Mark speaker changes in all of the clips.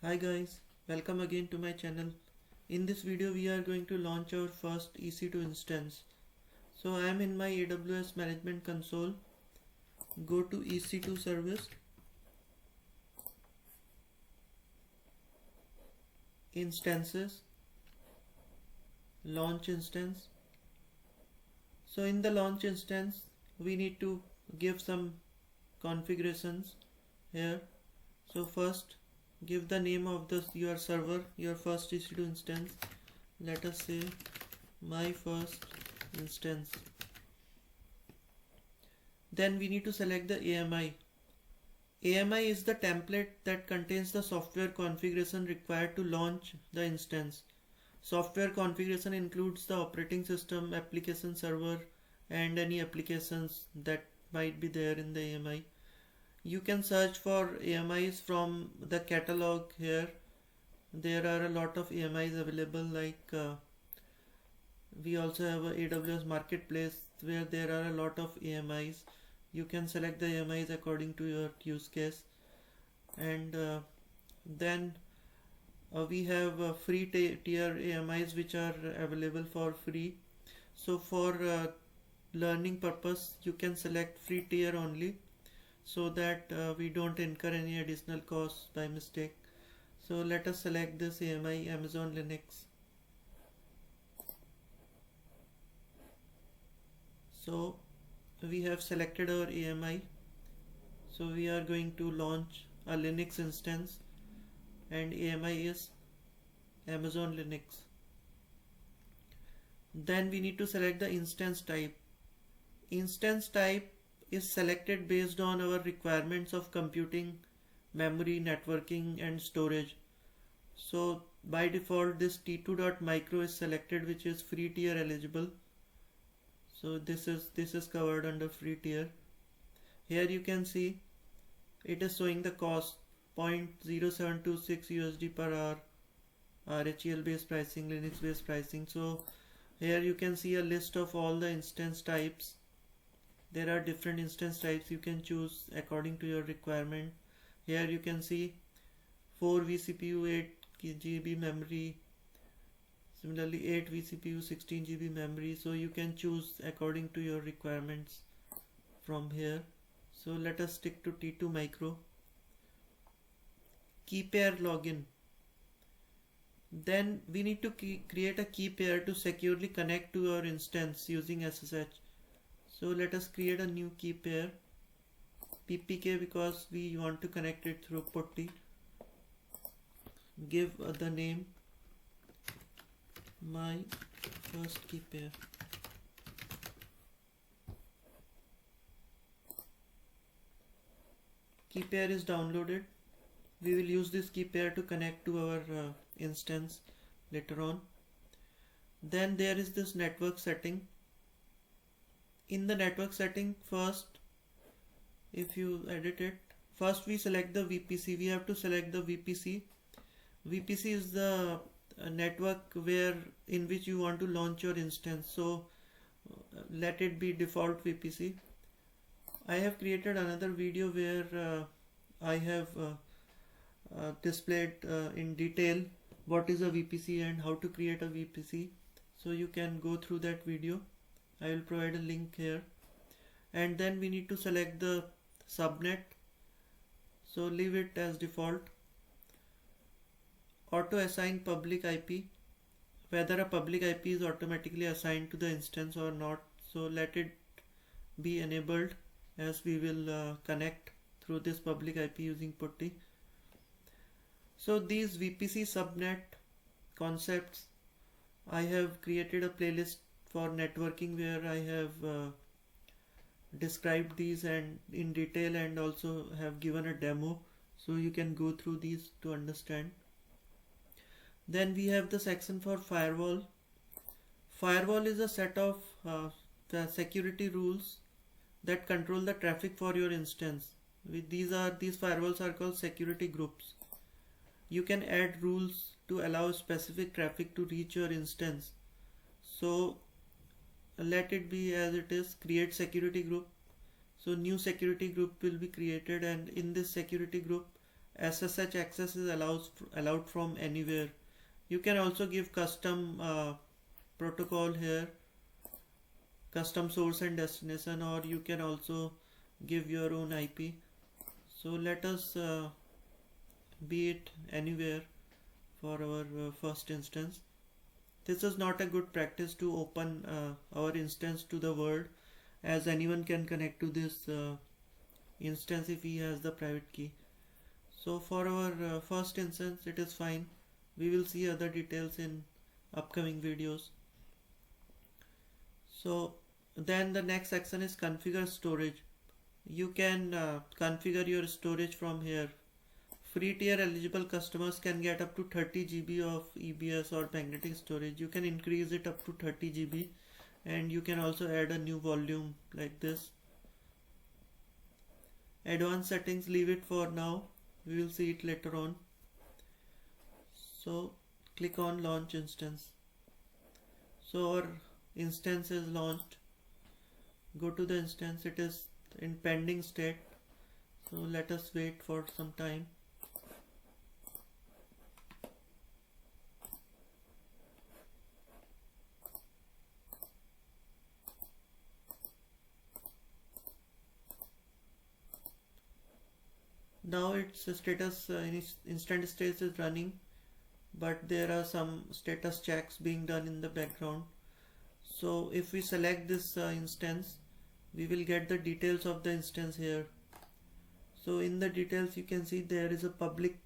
Speaker 1: Hi guys, welcome again to my channel. In this video we are going to launch our first EC2 instance. So I am in my AWS management console. Go to EC2 service, instances, launch instance. So in the launch instance we need to give some configurations here. So first give the name of your server, your first EC2 instance. Let us say my first instance. Then we need to select the AMI. AMI is the template that contains the software configuration required to launch the instance. Software configuration includes the operating system, application server, and any applications that might be there in the AMI. You can search for AMIs from the catalog here. There are a lot of AMIs available, like we also have a AWS marketplace where there are a lot of AMIs. You can select the AMIs according to your use case. And then we have free tier AMIs which are available for free. So for learning purpose you can select free tier only, so that we don't incur any additional costs by mistake. So let us select this AMI, Amazon Linux. So we have selected our AMI. So we are going to launch a Linux instance, and AMI is Amazon Linux. Then we need to select the instance type. Instance type is selected based on our requirements of computing, memory, networking, and storage. So by default this t2.micro is selected, which is free tier eligible. So this is covered under free tier. Here you can see it is showing the cost 0.0726 USD per hour, RHEL based pricing, Linux based pricing. So here you can see a list of all the instance types. There are different instance types, you can choose according to your requirement. Here you can see 4 vCPU, 8 GB memory, similarly 8 vCPU, 16 GB memory. So you can choose according to your requirements from here. So let us stick to T2 micro. Key pair login. Then we need to create a key pair to securely connect to our instance using SSH. So let us create a new key pair, PPK, because we want to connect it through putty. Give the name my first key pair. Key pair is downloaded. We will use this key pair to connect to our instance later on. Then there is this network setting. In the network setting, first, if you edit it, first we select the VPC. We have to select the VPC. VPC is the network in which you want to launch your instance. So let it be default VPC. I have created another video where I have displayed in detail what is a VPC and how to create a VPC. So you can go through that video. I will provide a link here. And then we need to select the subnet. So leave it as default. Auto assign public IP. Whether a public IP is automatically assigned to the instance or not. So let it be enabled, as we will connect through this public IP using putty. So these VPC subnet concepts, I have created a playlist for networking where I have described these and in detail, and also have given a demo, so you can go through these to understand. Then we have the section for firewall. Firewall is a set of the security rules that control the traffic for your instance. These firewalls are called security groups. You can add rules to allow specific traffic to reach your instance. So let it be as it is, create security group. So new security group will be created, and in this security group SSH access is allowed from anywhere. You can also give custom protocol here, custom source and destination, or you can also give your own IP. So let us be it anywhere for our first instance. This is not a good practice to open our instance to the world, as anyone can connect to this instance if he has the private key. So for our first instance it is fine. We will see other details in upcoming videos. So then the next section is configure storage. You can configure your storage from here. Free tier eligible customers can get up to 30 GB of EBS or magnetic storage. You can increase it up to 30 GB, and you can also add a new volume like this. Advanced settings, leave it for now. We will see it later on. So click on launch instance. So our instance is launched. Go to the instance. It is in pending state. So let us wait for some time. Now its status instant status is running, but there are some status checks being done in the background. So if we select this instance, we will get the details of the instance here. So in the details you can see there is a public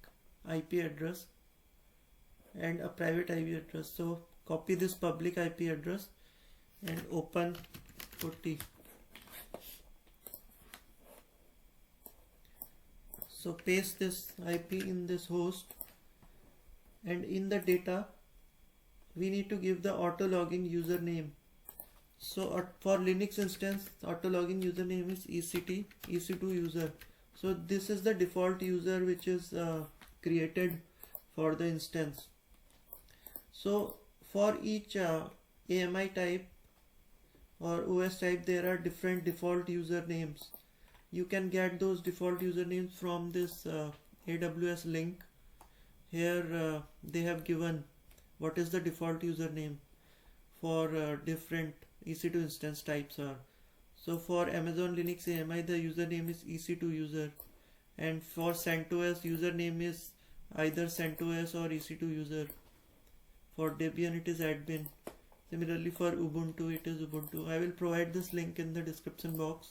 Speaker 1: IP address and a private IP address. So copy this public IP address and open putty. So paste this IP in this host, and in the data we need to give the auto login username. So for Linux instance, auto login username is EC2 user. So this is the default user which is created for the instance. So for each AMI type or OS type there are different default usernames. You can get those default usernames from this AWS link. Here they have given what is the default username for different EC2 instance types are. So for Amazon Linux AMI the username is EC2 user, and for CentOS username is either CentOS or EC2 user. For Debian it is admin. Similarly for Ubuntu it is Ubuntu. I will provide this link in the description box.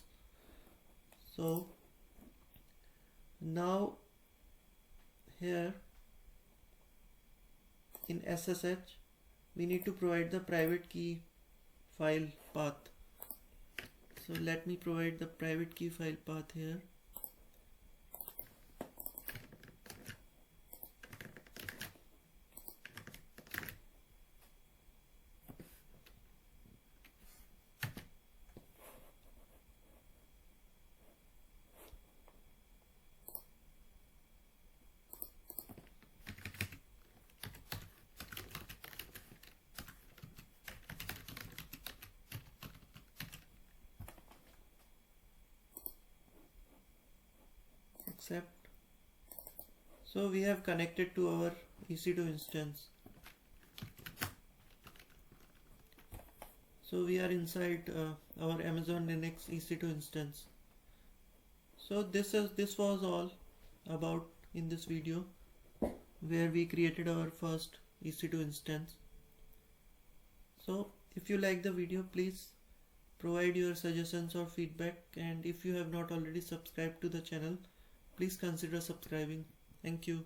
Speaker 1: So now here in SSH we need to provide the private key file path. So let me provide the private key file path here. Accept. So we have connected to our EC2 instance. So we are inside our Amazon Linux EC2 instance. So this was all about in this video, where we created our first EC2 instance. So if you like the video, please provide your suggestions or feedback, and if you have not already subscribed to the channel, please consider subscribing. Thank you.